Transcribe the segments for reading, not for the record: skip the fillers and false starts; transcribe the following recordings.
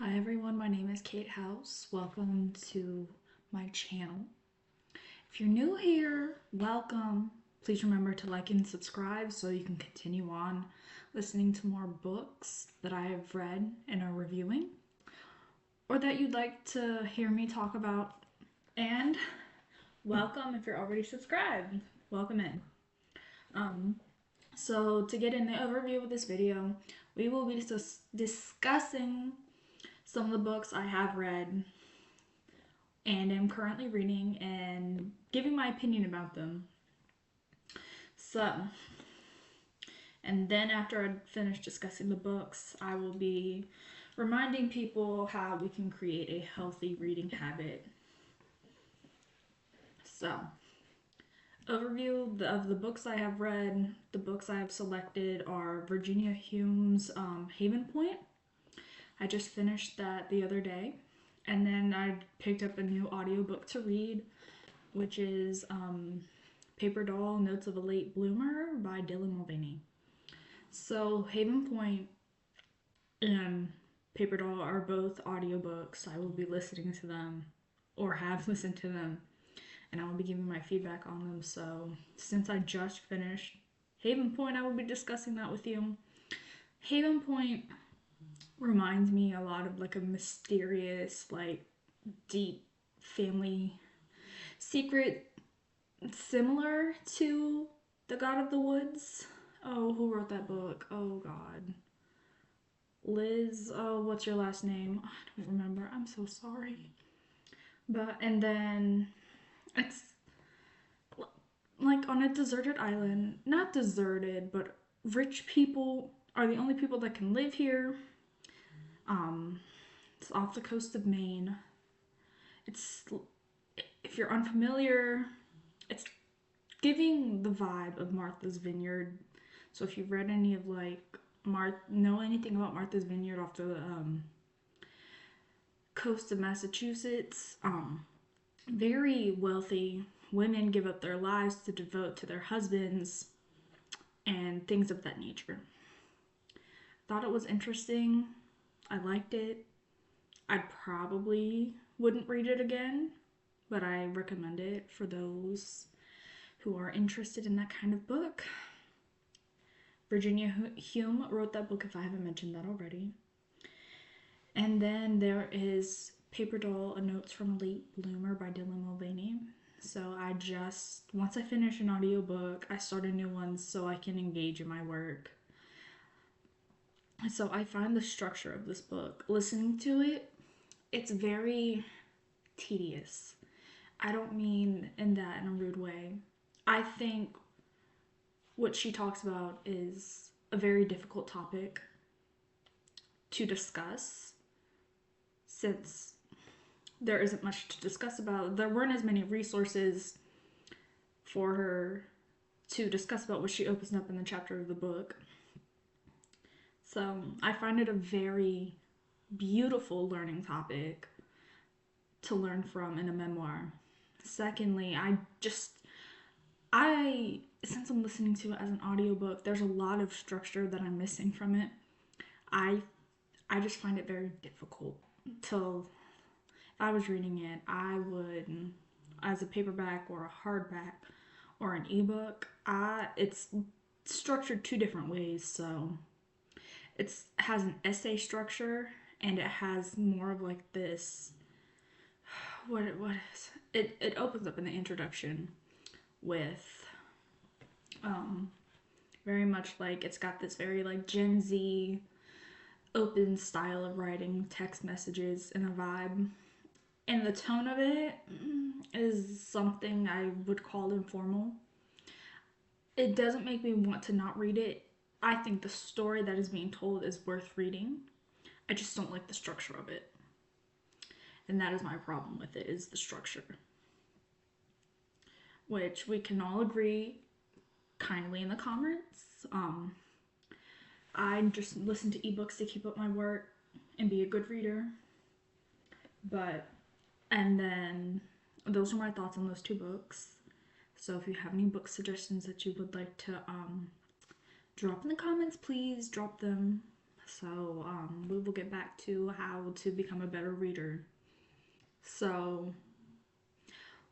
Hi everyone, my name is Kate House. Welcome to my channel. If you're new here, welcome. Please remember to like and subscribe so you can continue on listening to more books that I have read and are reviewing, or that you'd like to hear me talk about. And welcome if you're already subscribed. Welcome in. So to get in the overview of this video, we will be discussing some of the books I have read and am currently reading and giving my opinion about them. So, and then after I finish discussing the books, I will be reminding people how we can create a healthy reading habit. So, overview of the books I have read. The books I have selected are Virginia Hume's Haven Point. I just finished that the other day. And then I picked up a new audiobook to read, which is Paper Doll, Notes of a Late Bloomer by Mulvaney. So Haven Point and Paper Doll are both audiobooks. I will be listening to them or have listened to them, and I will be giving my feedback on them. So since I just finished Haven Point, I will be discussing that with you. Haven Point reminds me a lot of like a mysterious, like deep family secret, similar to The God of the Woods. Oh, who wrote that book? Oh God. Liz, oh, what's your last name? I don't remember. I'm so sorry. And then it's like on a deserted island. Not deserted, but rich people are the only people that can live here. It's off the coast of Maine. It's, if you're unfamiliar, it's giving the vibe of Martha's Vineyard. So if you've read any of know anything about Martha's Vineyard off the coast of Massachusetts, very wealthy women give up their lives to devote to their husbands and things of that nature. Thought it was interesting. I liked it. I probably wouldn't read it again, but I recommend it for those who are interested in that kind of book. Virginia Hume wrote that book, if I haven't mentioned that already. And then there is Paper Doll, A Notes from a Late Bloomer by Mulvaney. So once I finish an audiobook, I start a new one so I can engage in my work. So I find the structure of this book, listening to it, it's very tedious. I don't mean in a rude way. I think what she talks about is a very difficult topic to discuss, since there isn't much to discuss about. There weren't as many resources for her to discuss about what she opens up in the chapter of the book. So I find it a very beautiful learning topic to learn from in a memoir. Secondly, since I'm listening to it as an audiobook, there's a lot of structure that I'm missing from it. I just find it very difficult to, if I was reading it, I would, as a paperback or a hardback or an ebook, it's structured two different ways. So it has an essay structure, and it has more of like this, what is it opens up in the introduction with very much like, it's got this very like Gen Z open style of writing text messages and a vibe, and the tone of it is something I would call informal. It doesn't make me want to not read it. I think the story that is being told is worth reading. I just don't like the structure of it. And that is my problem with it, is the structure. Which we can all agree kindly in the comments. I just listen to ebooks to keep up my work and be a good reader. And then those are my thoughts on those two books. So if you have any book suggestions that you would like to drop in the comments, please drop them So we will get back to how to become a better reader. So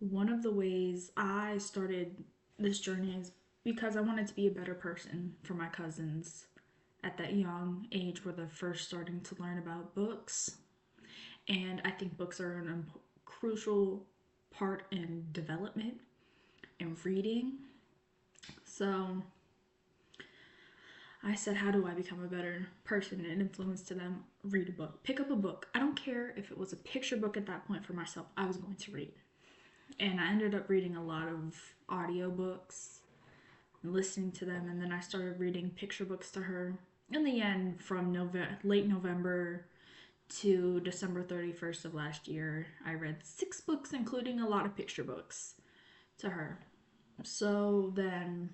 one of the ways I started this journey is because I wanted to be a better person for my cousins at that young age where they're first starting to learn about books. And I think books are an crucial part in development and reading. So I said, how do I become a better person and influence to them? Read a book. Pick up a book. I don't care if it was a picture book at that point for myself. I was going to read. And I ended up reading a lot of audiobooks and listening to them. And then I started reading picture books to her. In the end, from late November to December 31st of last year, I read 6 books, including a lot of picture books, to her. So then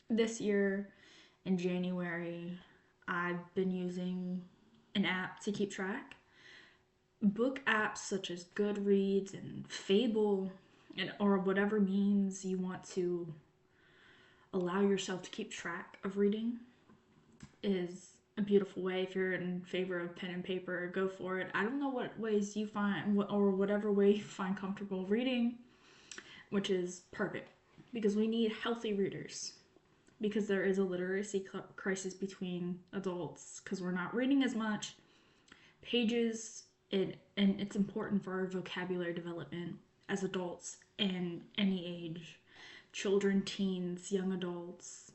this year in January, I've been using an app to keep track. Book apps such as Goodreads and Fable, or whatever means you want to allow yourself to keep track of reading, is a beautiful way. If you're in favor of pen and paper, go for it. I don't know what ways you find, or whatever way you find comfortable reading, which is perfect, because we need healthy readers. Because there is a literacy crisis between adults, because we're not reading as much pages, and it's important for our vocabulary development as adults and any age. Children, teens, young adults,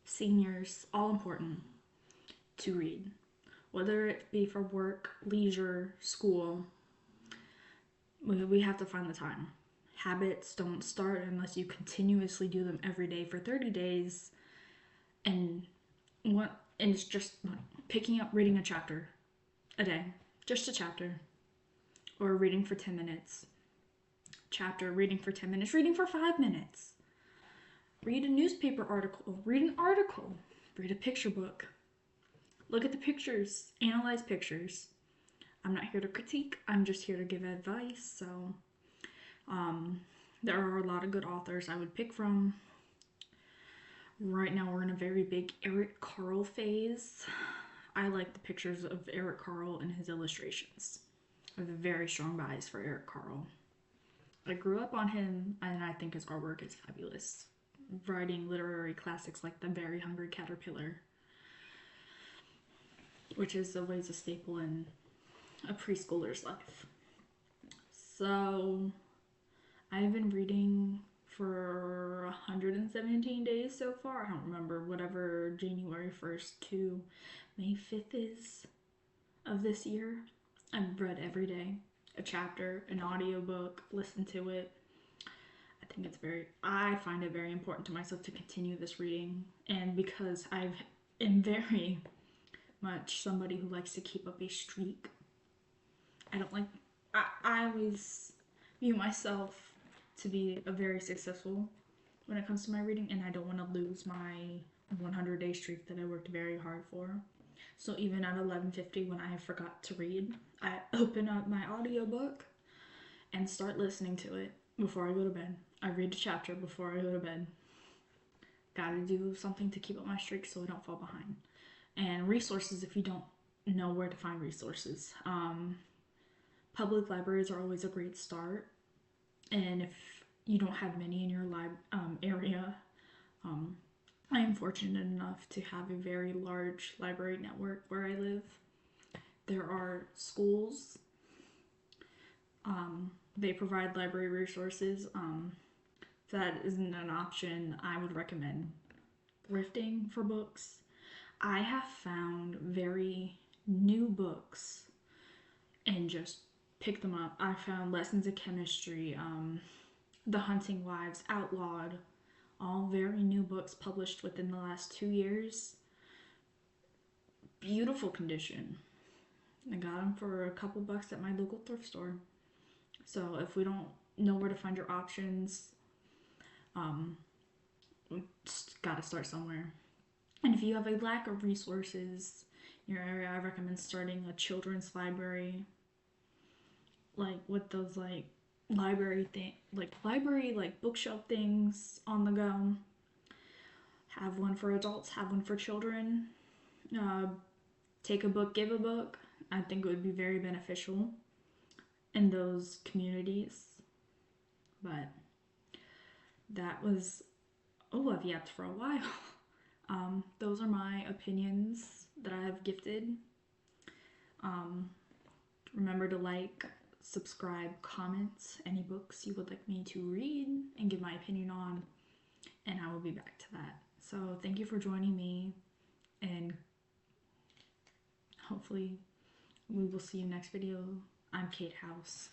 seniors, all important to read. Whether it be for work, leisure, school, we have to find the time. Habits don't start unless you continuously do them every day for 30 days. And it's just picking up reading a chapter a day. Just a chapter. Or reading for 10 minutes. Chapter, reading for 10 minutes, reading for 5 minutes. Read a newspaper article, read an article, read a picture book. Look at the pictures, analyze pictures. I'm not here to critique, I'm just here to give advice. So there are a lot of good authors I would pick from. Right now we're in a very big Eric Carle phase. I like the pictures of Eric Carle and his illustrations. I have a very strong bias for Eric Carle. I grew up on him, and I think his artwork is fabulous. Writing literary classics like The Very Hungry Caterpillar, which is always a staple in a preschooler's life. So I've been reading for 117 days so far. I don't remember, whatever January 1st to May 5th is of this year. I've read every day a chapter, an audiobook, listen to it. I find it very important to myself to continue this reading, and because I am very much somebody who likes to keep up a streak. I always view myself to be a very successful when it comes to my reading, and I don't want to lose my 100-day streak that I worked very hard for. So even at 11:50, when I forgot to read, I open up my audiobook and start listening to it before I go to bed. I read a chapter before I go to bed. Gotta do something to keep up my streak so I don't fall behind. And resources, if you don't know where to find resources. Public libraries are always a great start. And if you don't have many in your area, I am fortunate enough to have a very large library network where I live. There are schools. They provide library resources. If that isn't an option, I would recommend thrifting for books. I have found very new books and just picked them up. I found Lessons in Chemistry, The Hunting Wives, Outlawed, all very new books published within the last 2 years. Beautiful condition. I got them for a couple bucks at my local thrift store. So if we don't know where to find your options, we just gotta start somewhere. And if you have a lack of resources in your area, I recommend starting a children's library, like with those library bookshelf things on the go. Have one for adults, have one for children. Uh, Take a book, give a book. I think it would be very beneficial in those communities. But that was, oh, I've yapped for a while. Those are my opinions that I have gifted. Um, Remember to like, subscribe, comment any books you would like me to read and give my opinion on, and I will be back to that. So thank you for joining me, and hopefully we will see you next video. I'm Kate House.